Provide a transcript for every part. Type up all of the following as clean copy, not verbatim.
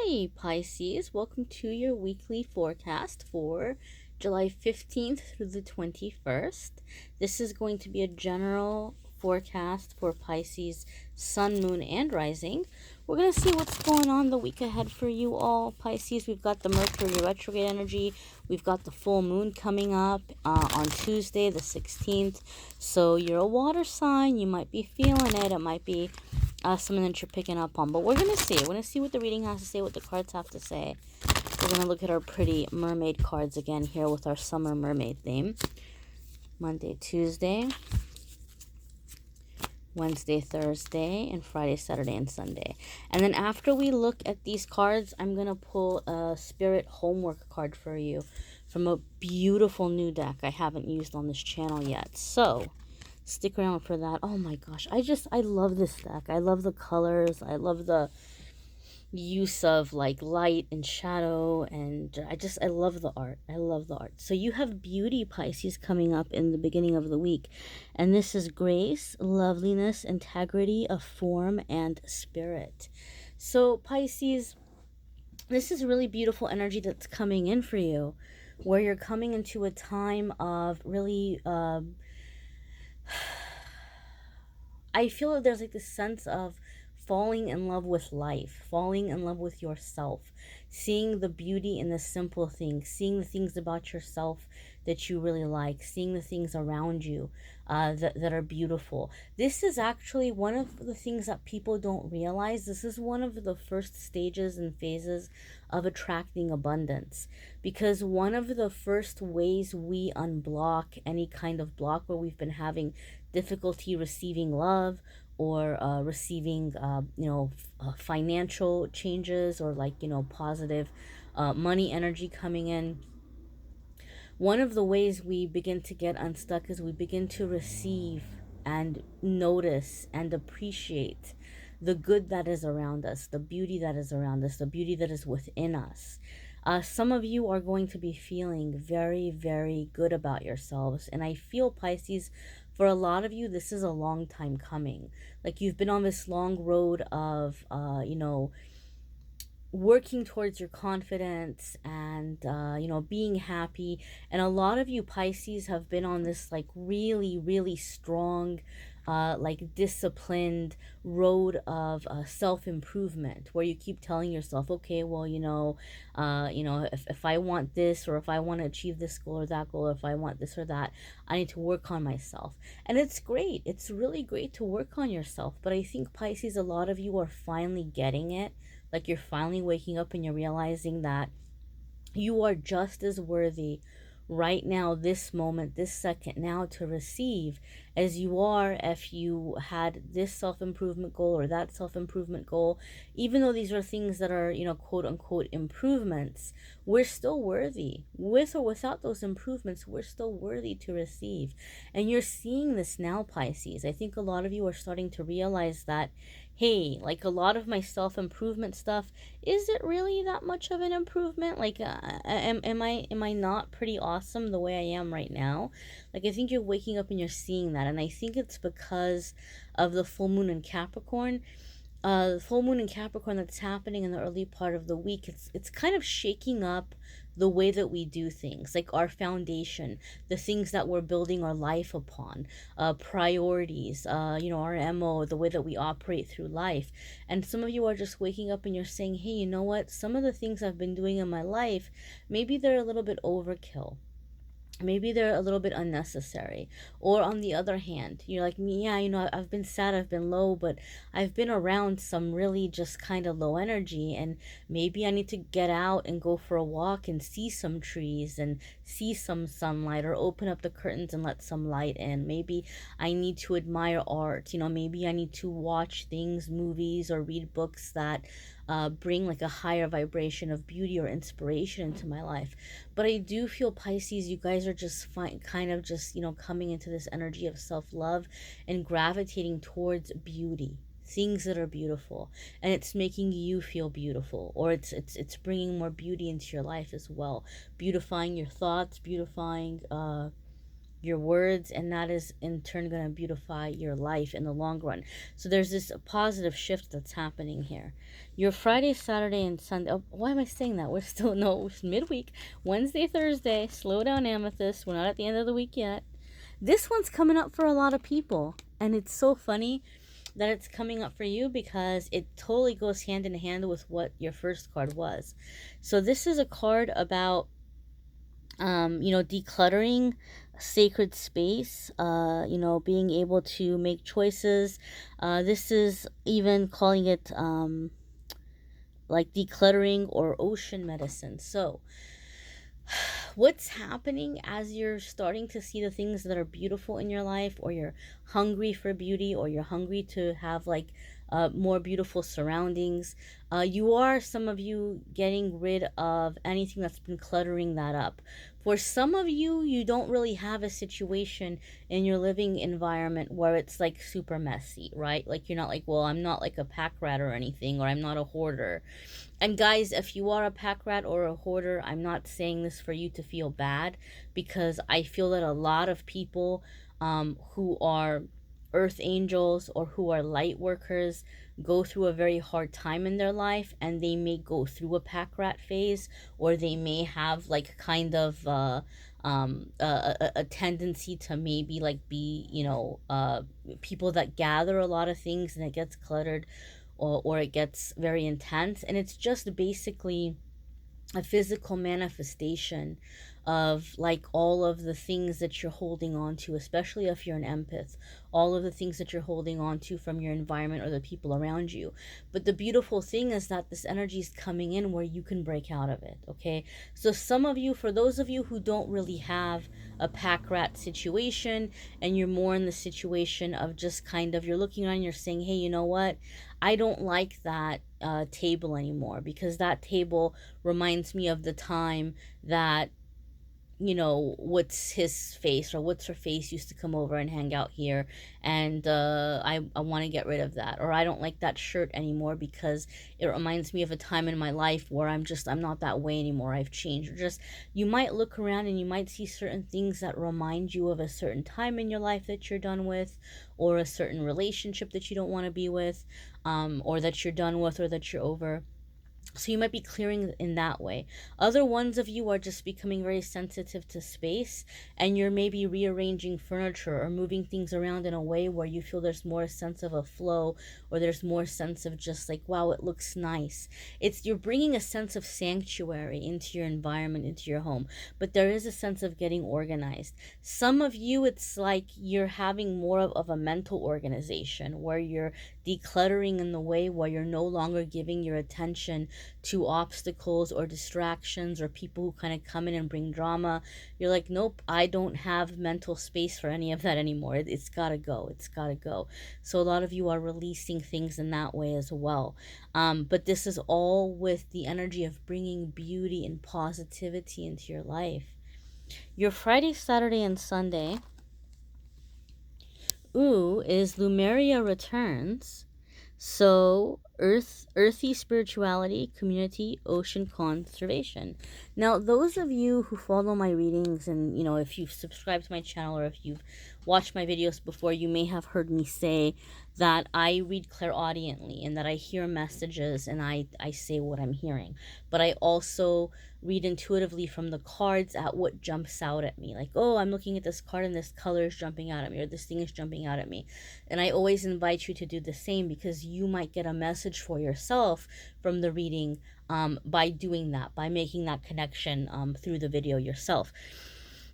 Hi, Pisces. Welcome to your weekly forecast for July 15th through the 21st. This is going to be a general forecast for Pisces, Sun, Moon, and Rising. We're going to see what's going on the week ahead for you all, Pisces. We've got the Mercury retrograde energy. We've got the full moon coming up on Tuesday, the 16th. So you're a water sign. You might be feeling it. It might be something that you're picking up on, but we're gonna see. We're gonna see what the reading has to say, what the cards have to say. We're gonna look at our pretty mermaid cards again here with our summer mermaid theme. Monday, Tuesday, Wednesday, Thursday, and Friday, Saturday, and Sunday. And then after we look at these cards, I'm gonna pull a spirit homework card for you from a beautiful new deck I haven't used on this channel yet. So stick around for that. Oh my gosh, I love this deck. I love the colors. I love the use of like light and shadow, and I love the art. I love the art. So you have beauty, Pisces, coming up in the beginning of the week, and this is grace, loveliness, integrity of form and spirit. So Pisces, this is really beautiful energy that's coming in for you, where you're coming into a time of really I feel that there's like this sense of falling in love with life, falling in love with yourself, seeing the beauty in the simple things, seeing the things about yourself that you really like, seeing the things around you that are beautiful. This is actually one of the things that people don't realize. This is one of the first stages and phases of attracting abundance, because one of the first ways we unblock any kind of block where we've been having difficulty receiving love or receiving financial changes, or like positive money energy coming in. One of the ways we begin to get unstuck is we begin to receive and notice and appreciate the good that is around us, the beauty that is around us, the beauty that is within us. Some of you are going to be feeling very, very good about yourselves. And I feel, Pisces, for a lot of you, this is a long time coming. Like you've been on this long road of, working towards your confidence and being happy. And a lot of you, Pisces, have been on this like really, really strong like disciplined road of self-improvement, where you keep telling yourself, okay, well, if I want this, or if I want to achieve this goal or that goal, or if I want this or that, I need to work on myself. And it's great. It's really great to work on yourself. But I think, Pisces, a lot of you are finally getting it. Like you're finally waking up and you're realizing that you are just as worthy right now, this moment, this second now, to receive as you are if you had this self-improvement goal or that self-improvement goal. Even though these are things that are, quote unquote improvements, we're still worthy. With or without those improvements, we're still worthy to receive. And you're seeing this now, Pisces. I think a lot of you are starting to realize that, hey, like a lot of my self-improvement stuff, is it really that much of an improvement? Like, am I not pretty awesome the way I am right now? Like, I think you're waking up and you're seeing that. And I think it's because of the full moon in Capricorn. The full moon in Capricorn that's happening in the early part of the week, it's kind of shaking up the way that we do things, like our foundation, the things that we're building our life upon, priorities, our MO, the way that we operate through life. And some of you are just waking up and you're saying, hey, you know what? Some of the things I've been doing in my life, maybe they're a little bit overkill. Maybe they're a little bit unnecessary. Or on the other hand, you're like me, yeah, I've been sad, I've been low, but I've been around some really just kind of low energy, and maybe I need to get out and go for a walk and see some trees and see some sunlight, or open up the curtains and let some light in. Maybe I need to admire art, maybe I need to watch things, movies, or read books that bring like a higher vibration of beauty or inspiration into my life. But I do feel, Pisces, you guys are just kind of just, coming into this energy of self-love and gravitating towards beauty, things that are beautiful, and it's making you feel beautiful, or it's bringing more beauty into your life as well, beautifying your thoughts, beautifying your words, and that is in turn going to beautify your life in the long run. So there's this positive shift that's happening here. Your Friday, Saturday, and Sunday. Oh, why am I saying that? We're still, no, it's midweek. Wednesday, Thursday. Slow down, Amethyst. We're not at the end of the week yet. This one's coming up for a lot of people. And it's so funny that it's coming up for you because it totally goes hand in hand with what your first card was. So this is a card about decluttering sacred space, being able to make choices. This is even calling it like decluttering or ocean medicine. So what's happening as you're starting to see the things that are beautiful in your life, or you're hungry for beauty, or you're hungry to have like more beautiful surroundings, some of you, getting rid of anything that's been cluttering that up. For some of you, you don't really have a situation in your living environment where it's like super messy, right? Like you're not like, well, I'm not like a pack rat or anything, or I'm not a hoarder. And guys, if you are a pack rat or a hoarder, I'm not saying this for you to feel bad, because I feel that a lot of people who are earth angels or who are light workers go through a very hard time in their life, and they may go through a pack rat phase, or they may have like kind of a tendency to maybe like be, people that gather a lot of things and it gets cluttered, or it gets very intense. And it's just basically a physical manifestation of like all of the things that you're holding on to, especially if you're an empath, all of the things that you're holding on to from your environment or the people around you. But the beautiful thing is that this energy is coming in where you can break out of it. Okay, so some of you, for those of you who don't really have a pack rat situation, and you're more in the situation of just kind of, you're looking around, you're saying, hey, you know what, I don't like that table anymore, because that table reminds me of the time that, what's his face or what's her face used to come over and hang out here, and I want to get rid of that. Or I don't like that shirt anymore because it reminds me of a time in my life where I'm not that way anymore, I've changed. Or just, you might look around and you might see certain things that remind you of a certain time in your life that you're done with, or a certain relationship that you don't want to be with, or that you're done with, or that you're over. So you might be clearing in that way. Other ones of you are just becoming very sensitive to space, and you're maybe rearranging furniture or moving things around in a way where you feel there's more sense of a flow, or there's more sense of just like, wow, it looks nice. You're bringing a sense of sanctuary into your environment, into your home. But there is a sense of getting organized. Some of you, it's like you're having more of a mental organization, where you're decluttering in the way where you're no longer giving your attention to obstacles or distractions or people who kind of come in and bring drama. You're like, nope, I don't have mental space for any of that anymore. It's gotta go. It's gotta go. So a lot of you are releasing things in that way as well. But this is all with the energy of bringing beauty and positivity into your life. Your Friday, Saturday, and Sunday, is Lumeria Returns. So earthy spirituality, community, ocean conservation. Now, those of you who follow my readings, and if you've subscribed to my channel, or if you've watched my videos before, you may have heard me say that I read clairaudiently, and that I hear messages and I say what I'm hearing. But I also read intuitively from the cards at what jumps out at me. Like, oh, I'm looking at this card and this color is jumping out at me, or this thing is jumping out at me. And I always invite you to do the same, because you might get a message for yourself from the reading by doing that, by making that connection through the video yourself.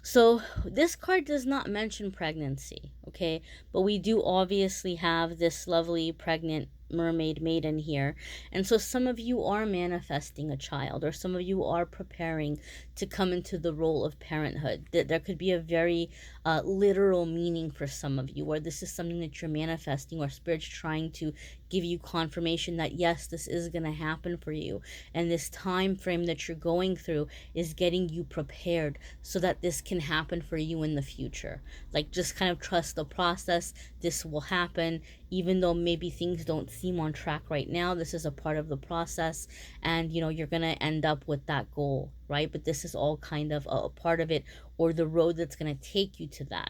So this card does not mention pregnancy, okay? But we do obviously have this lovely pregnant mermaid maiden here. And so some of you are manifesting a child, or some of you are preparing to come into the role of parenthood. There could be a very literal meaning for some of you, where this is something that you're manifesting, or Spirit's trying to give you confirmation that yes, this is going to happen for you. And this time frame that you're going through is getting you prepared so that this can happen for you in the future. Like, just kind of trust the process. This will happen. even though maybe things don't seem on track right now. This is a part of the process, and you're going to end up with that goal, right? But this is all kind of a part of it, or the road that's going to take you to that.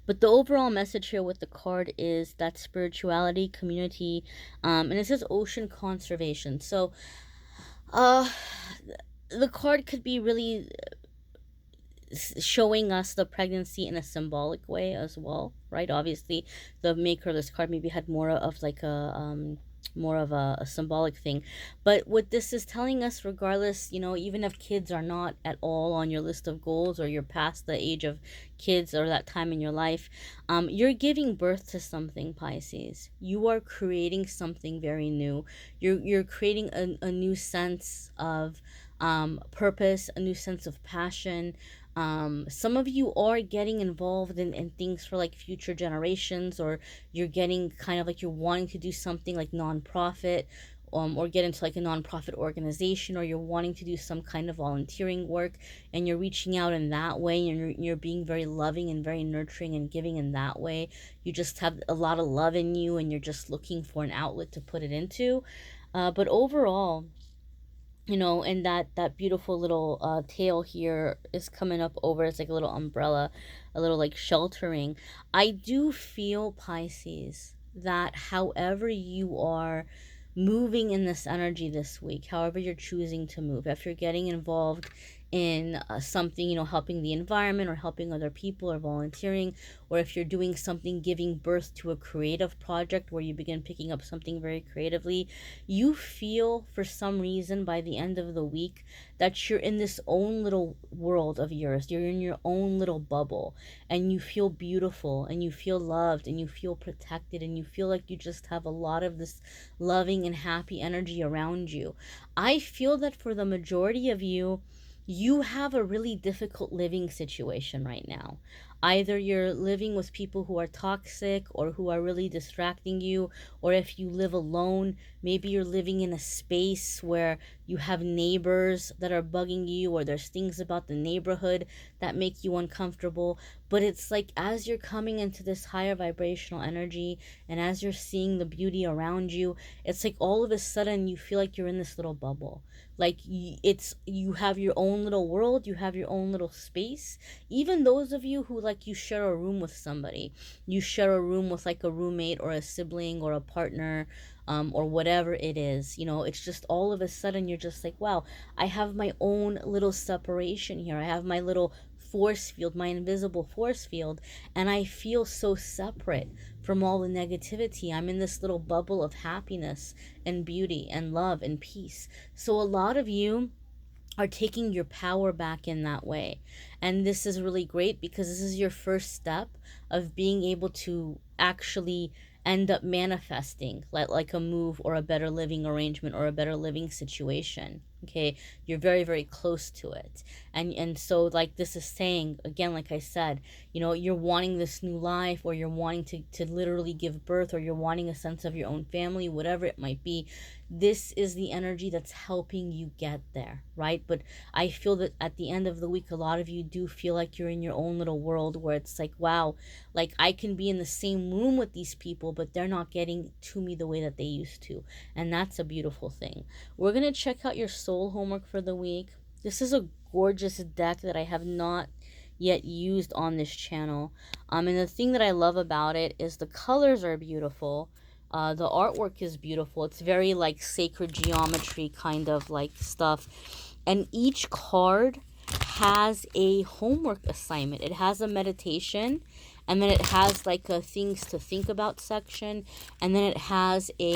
But the overall message here with the card is that spirituality, community, and it says ocean conservation. So uh the card could be really showing us the pregnancy in a symbolic way as well, right? Obviously the maker of this card maybe had more of like a symbolic thing, but what this is telling us, regardless, even if kids are not at all on your list of goals, or you're past the age of kids or that time in your life, you're giving birth to something, Pisces. You are creating something very new. You're creating a new sense of purpose, a new sense of passion. Some of you are getting involved in things for like future generations, or you're getting kind of like you're wanting to do something like nonprofit, or get into like a nonprofit organization, or you're wanting to do some kind of volunteering work, and you're reaching out in that way, and you're being very loving and very nurturing and giving in that way. You just have a lot of love in you, and you're just looking for an outlet to put it into. But overall, and that beautiful little tail here is coming up over. It's like a little umbrella, a little like sheltering. I do feel, Pisces, that however you are moving in this energy this week, however you're choosing to move, if you're getting involved in something, helping the environment or helping other people or volunteering, or if you're doing something, giving birth to a creative project where you begin picking up something very creatively, you feel for some reason by the end of the week that you're in this own little world of yours. You're in your own little bubble, and you feel beautiful, and you feel loved, and you feel protected, and you feel like you just have a lot of this loving and happy energy around you. I feel that for the majority of you, you have a really difficult living situation right now. Either you're living with people who are toxic or who are really distracting you, or if you live alone, maybe you're living in a space where you have neighbors that are bugging you, or there's things about the neighborhood that make you uncomfortable. But it's like as you're coming into this higher vibrational energy, and as you're seeing the beauty around you, it's like all of a sudden you feel like you're in this little bubble. Like you have your own little world, you have your own little space. Even those of you who like you share a room with somebody, you share a room with like a roommate or a sibling or a partner, or whatever it is, it's just all of a sudden you're just like, wow, I have my own little separation here. I have my little force field, my invisible force field, and I feel so separate from all the negativity. I'm in this little bubble of happiness and beauty and love and peace. So a lot of you are taking your power back in that way. And this is really great because this is your first step of being able to actually end up manifesting like a move or a better living arrangement or a better living situation. Okay, you're very, very close to it. And so like this is saying, again, like I said, you're wanting this new life, or you're wanting to literally give birth, or you're wanting a sense of your own family, whatever it might be. This is the energy that's helping you get there, right? But I feel that at the end of the week, a lot of you do feel like you're in your own little world where it's like, wow, like I can be in the same room with these people, but they're not getting to me the way that they used to. And that's a beautiful thing. We're going to check out your soul homework for the week. This is a gorgeous deck that I have not yet used on this channel. And the thing that I love about it is the colors are beautiful. The artwork is beautiful. It's very like sacred geometry kind of like stuff. And each card has a homework assignment. It has a meditation, and then it has like a things to think about section, and then it has a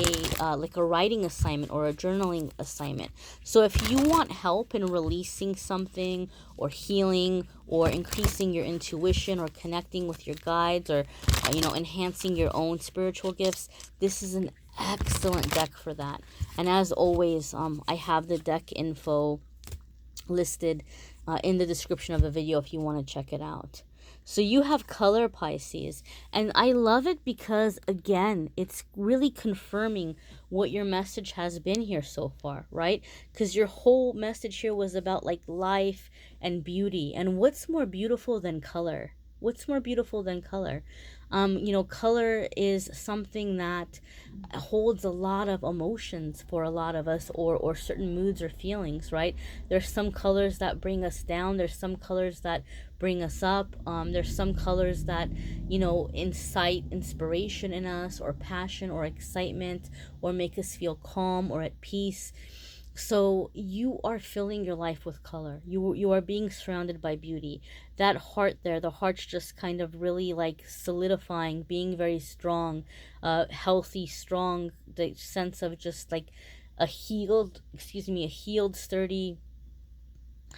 like a writing assignment or a journaling assignment. So if you want help in releasing something, or healing, or increasing your intuition, or connecting with your guides, or enhancing your own spiritual gifts, this is an excellent deck for that. And as always, I have the deck info listed in the description of the video if you want to check it out. So you have color, Pisces, and I love it because, again, it's really confirming what your message has been here so far, right? Because your whole message here was about like life and beauty, and what's more beautiful than color? What's more beautiful than color? You know, color is something that holds a lot of emotions for a lot of us, or certain moods or feelings, right? There's some colors that bring us down, there's some colors that bring us up. There's some colors that, you know, incite inspiration in us, or passion, or excitement, or make us feel calm or at peace. So you are filling your life with color. You are being surrounded by beauty. That heart there, the heart's just kind of really like solidifying, being very strong, healthy, strong. The sense of just like a healed, a healed, sturdy,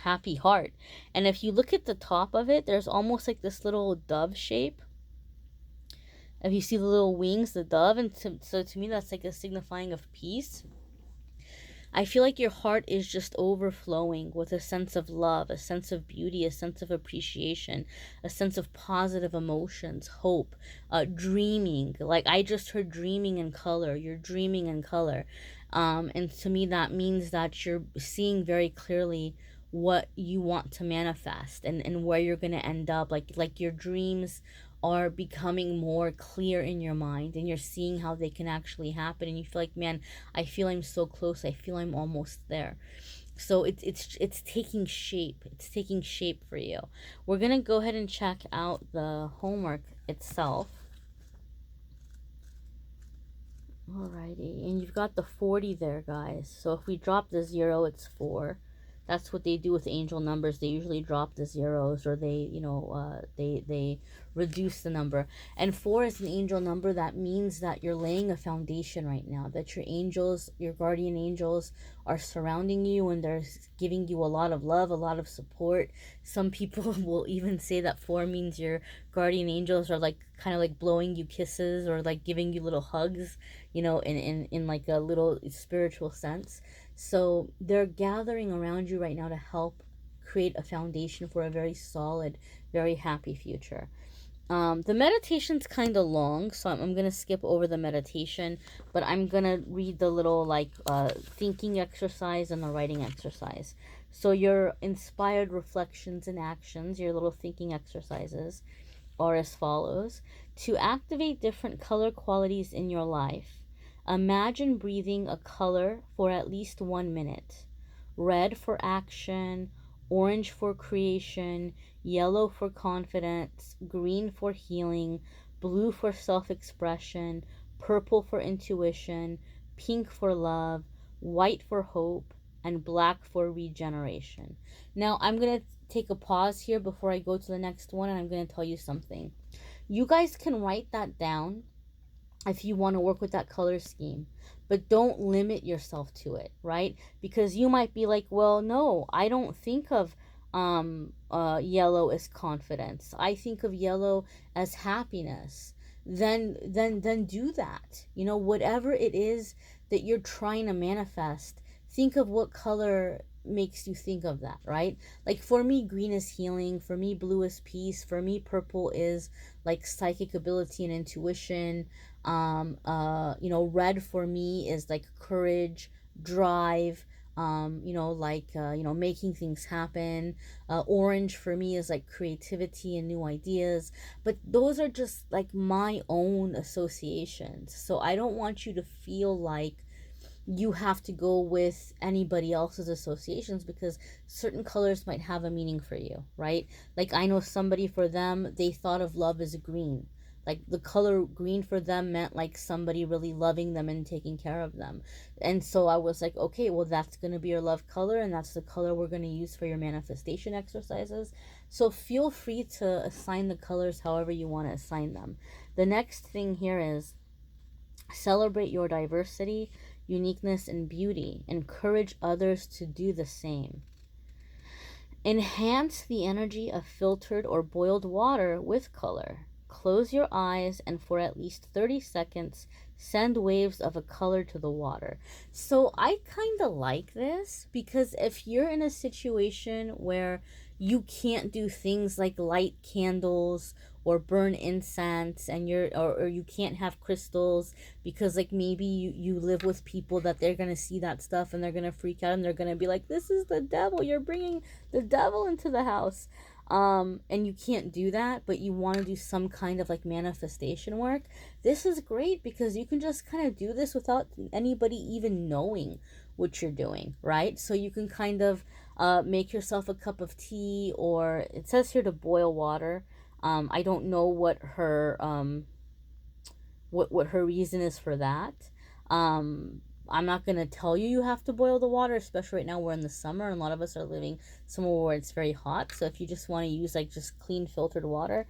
happy heart. And if you look at the top of it, there's almost like this little dove shape. If you see the little wings, the dove, and so to me that's like a signifying of peace. I feel like your heart is just overflowing with a sense of love, a sense of beauty, a sense of appreciation, a sense of positive emotions, hope, dreaming. Like I just heard dreaming in color. You're dreaming in color. And to me, that means that you're seeing very clearly what you want to manifest, and where you're going to end up. Like your dreams are becoming more clear in your mind, and you're seeing how they can actually happen, and you feel like, man, I feel I'm so close, I feel I'm almost there. So it's taking shape. It's taking shape for you. We're gonna go ahead and check out the homework itself. Alrighty, and you've got the 40 there, guys. So if we drop the 0, it's 4. That's what they do with angel numbers. They usually drop the zeros, or they, you know, they reduce the number. And 4 is an angel number. That means that you're laying a foundation right now, that your angels, your guardian angels, are surrounding you, and they're giving you a lot of love, a lot of support. Some people will even say that 4 means your guardian angels are like kind of like blowing you kisses, or like giving you little hugs, you know, in like a little spiritual sense. So they're gathering around you right now to help create a foundation for a very solid, very happy future. The meditation's kind of long, so I'm going to skip over the meditation, but I'm going to read the little like thinking exercise and the writing exercise. So your inspired reflections and actions, your little thinking exercises, are as follows. To activate different color qualities in your life, imagine breathing a color for at least 1 minute. Red for action, orange for creation, yellow for confidence, green for healing, blue for self-expression, purple for intuition, pink for love, white for hope, and black for regeneration. Now, I'm going to take a pause here before I go to the next one, and I'm going to tell you something. You guys can write that down if you want to work with that color scheme, but don't limit yourself to it, right? Because you might be like, well, no, I don't think of yellow as confidence. I think of yellow as happiness. Then do that. You know, whatever it is that you're trying to manifest, think of what color makes you think of that, right? Like for me, green is healing. For me, blue is peace. For me, purple is like psychic ability and intuition. You know, red for me is like courage, drive, you know, like, you know, making things happen. Orange for me is like creativity and new ideas. But those are just like my own associations. So I don't want you to feel like you have to go with anybody else's associations, because certain colors might have a meaning for you, right? Like I know somebody, for them, they thought of love as green. Like the color green for them meant like somebody really loving them and taking care of them. And so I was like, okay, well, that's going to be your love color, and that's the color we're going to use for your manifestation exercises. So feel free to assign the colors however you want to assign them. The next thing here is celebrate your diversity, uniqueness, and beauty. Encourage others to do the same. Enhance the energy of filtered or boiled water with color. Close your eyes and for at least 30 seconds, send waves of a color to the water. So I kind of like this, because if you're in a situation where you can't do things like light candles or burn incense, and or you can't have crystals because like maybe you live with people that they're gonna see that stuff and they're gonna freak out, and they're gonna be like, this is the devil, you're bringing the devil into the house. and you can't do that, but you want to do some kind of like manifestation work, this is great because you can just kind of do this without anybody even knowing what you're doing, right? So you can kind of make yourself a cup of tea, or it says here to boil water. I don't know what her reason is for that. I'm not going to tell you have to boil the water, especially right now we're in the summer and a lot of us are living somewhere where it's very hot. So if you just want to use like just clean filtered water,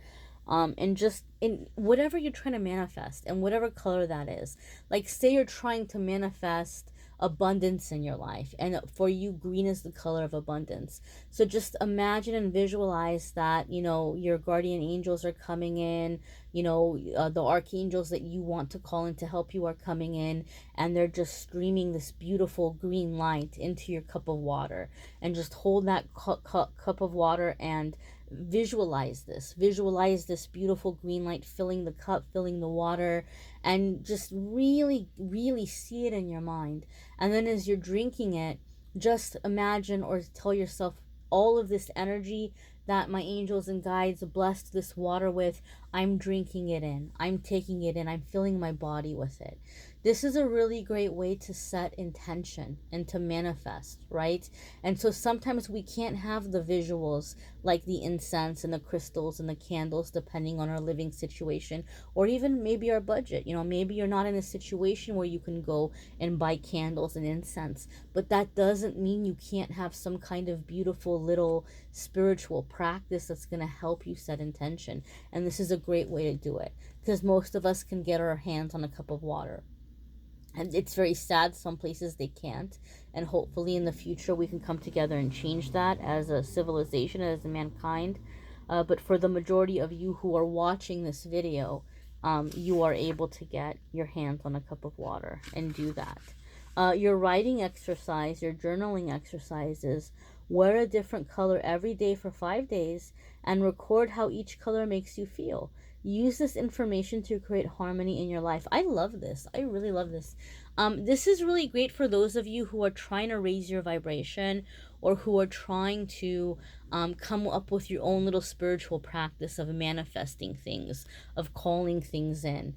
and just in whatever you're trying to manifest and whatever color that is, like say you're trying to manifest abundance in your life, and for you green is the color of abundance. So just imagine and visualize that, you know, your guardian angels are coming in, you know, the archangels that you want to call in to help you are coming in, and they're just streaming this beautiful green light into your cup of water. And just hold that cup of water and visualize this beautiful green light filling the cup, filling the water, and just really really see it in your mind. And then as you're drinking it, just imagine or tell yourself, all of this energy that my angels and guides blessed this water with, I'm drinking it in, I'm taking it in, I'm filling my body with it. This is a really great way to set intention and to manifest, right? And so sometimes we can't have the visuals like the incense and the crystals and the candles, depending on our living situation, or even maybe our budget. You know, maybe you're not in a situation where you can go and buy candles and incense, but that doesn't mean you can't have some kind of beautiful little spiritual practice that's going to help you set intention. And this is a great way to do it, because most of us can get our hands on a cup of water. And it's very sad some places they can't, and hopefully in the future we can come together and change that as a civilization, as a mankind. But for the majority of you who are watching this video, you are able to get your hands on a cup of water and do that. Your writing exercise, your journaling exercise is wear a different color every day for 5 days and record how each color makes you feel. Use this information to create harmony in your life. I love this. I really love this. This is really great for those of you who are trying to raise your vibration, or who are trying to come up with your own little spiritual practice of manifesting things, of calling things in.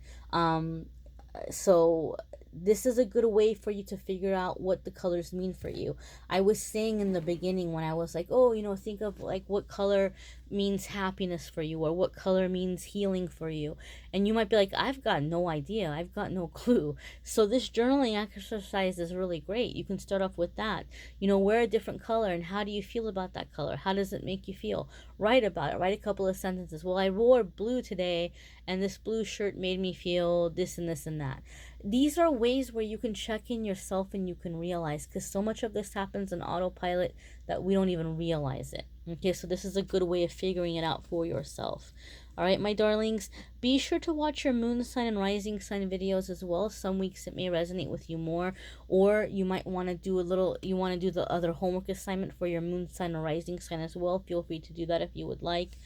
So this is a good way for you to figure out what the colors mean for you. I was saying in the beginning when I was like, oh, you know, think of like what color means happiness for you, or what color means healing for you. And you might be like, I've got no idea. I've got no clue. So this journaling exercise is really great. You can start off with that. You know, wear a different color, and how do you feel about that color? How does it make you feel? Write about it. Write a couple of sentences. Well, I wore blue today, and this blue shirt made me feel this and this and that. These are ways where you can check in yourself and you can realize, because so much of this happens in autopilot that we don't even realize it. Okay, so this is a good way of figuring it out for yourself. All right, my darlings, be sure to watch your moon sign and rising sign videos as well. Some weeks it may resonate with you more, or you might want to do the other homework assignment for your moon sign or rising sign as well. Feel free to do that if you would like.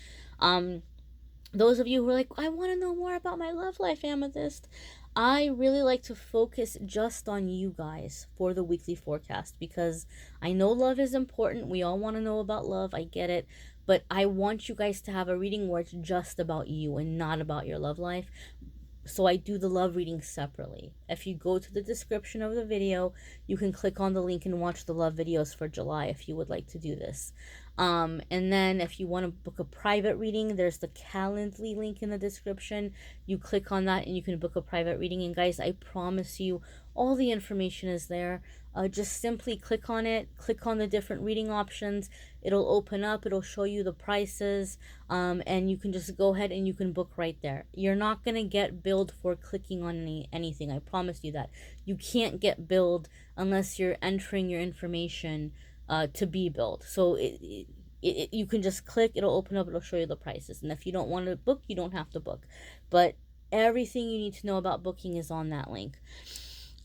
Those of you who are like, I want to know more about my love life, Amethyst, I really like to focus just on you guys for the weekly forecast, because I know love is important. We all want to know about love. I get it. But I want you guys to have a reading where it's just about you and not about your love life. So I do the love reading separately. If you go to the description of the video, you can click on the link and watch the love videos for July if you would like to do this. And then if you want to book a private reading, there's the Calendly link in the description. You click on that and you can book a private reading. And guys, I promise you, all the information is there. Just simply click on it, click on the different reading options. It'll open up, it'll show you the prices, and you can just go ahead and you can book right there. You're not going to get billed for clicking on anything. I promise you that. You can't get billed unless you're entering your information to be billed. So you can just click, it'll open up, it'll show you the prices. And if you don't want to book, you don't have to book. But everything you need to know about booking is on that link.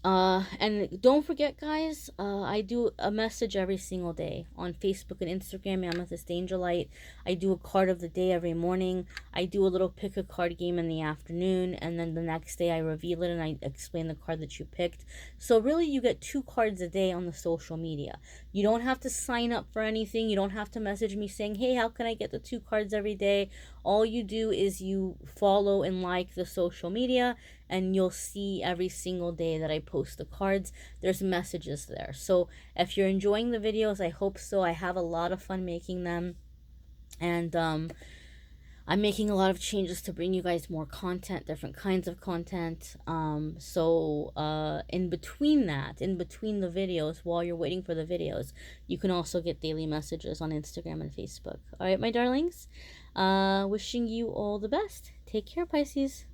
And don't forget, guys, I do a message every single day on Facebook and Instagram, Amethyst Angellight. I do a card of the day every morning. I do a little pick a card game in the afternoon, and then the next day I reveal it and I explain the card that you picked. So really, you get 2 cards a day on the social media. You don't have to sign up for anything. You don't have to message me saying, hey, how can I get the 2 cards every day? All you do is you follow and like the social media, and you'll see every single day that I post the cards. There's messages there. So if you're enjoying the videos, I hope so. I have a lot of fun making them. And I'm making a lot of changes to bring you guys more content, different kinds of content. In between that, in between the videos, while you're waiting for the videos, you can also get daily messages on Instagram and Facebook. All right, my darlings. Wishing you all the best. Take care, Pisces.